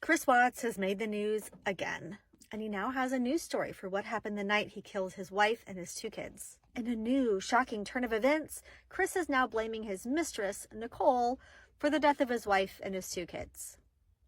Chris Watts has made the news again, and he now has a news story for what happened the night he killed his wife and his 2 kids. In a new, shocking turn of events, Chris is now blaming his mistress, Nicole, for the death of his wife and his 2 kids,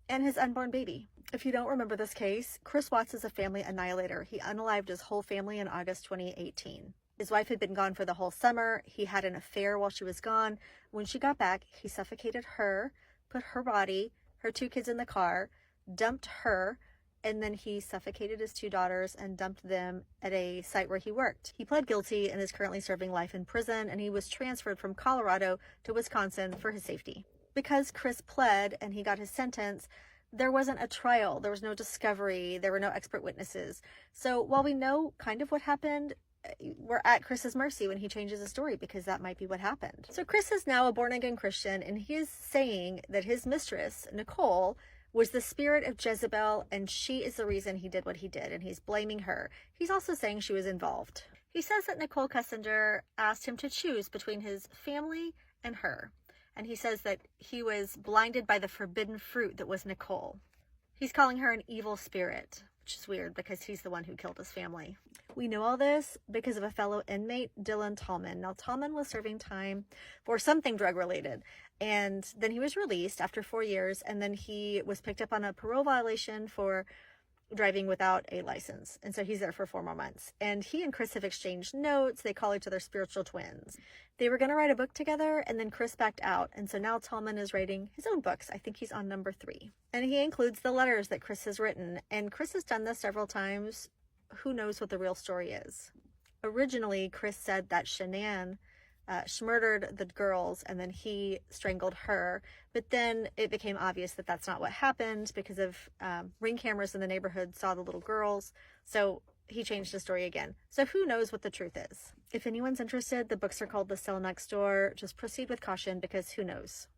and his unborn baby. If you don't remember this case, Chris Watts is a family annihilator. He unalived his whole family in August 2018. His wife had been gone for the whole summer. He had an affair while she was gone. When she got back, he suffocated her, put her body, her 2 kids in the car, dumped her, and then he suffocated his 2 daughters and dumped them at a site where he worked. He pled guilty and is currently serving life in prison, and he was transferred from Colorado to Wisconsin for his safety. Because Chris pled and he got his sentence, there wasn't a trial, there was no discovery, there were no expert witnesses. So while we know kind of what happened, we're at Chris's mercy when he changes his story, because that might be what happened. So Chris is now a born-again Christian, and he is saying that his mistress, Nicole, was the spirit of Jezebel, and she is the reason he did what he did, and he's blaming her. He's also saying she was involved. He says that Nicole Cussender asked him to choose between his family and her, and he says that he was blinded by the forbidden fruit that was Nicole. He's calling her an evil spirit, which is weird because he's the one who killed his family. We know all this because of a fellow inmate, Dylan Tallman. Now, Tallman was serving time for something drug-related, and then he was released after 4 years, and then he was picked up on a parole violation for driving without a license. And so he's there for 4 more months. And he and Chris have exchanged notes. They call each other spiritual twins. They were going to write a book together, and then Chris backed out. And so now Tallman is writing his own books. I think he's on number 3. And he includes the letters that Chris has written. And Chris has done this several times. Who knows what the real story is? Originally, Chris said that Shanann murdered the girls, and then he strangled her. But then it became obvious that that's not what happened because of ring cameras in the neighborhood saw the little girls. So he changed the story again. So who knows what the truth is? If anyone's interested, the books are called The Cell Next Door. Just proceed with caution because who knows?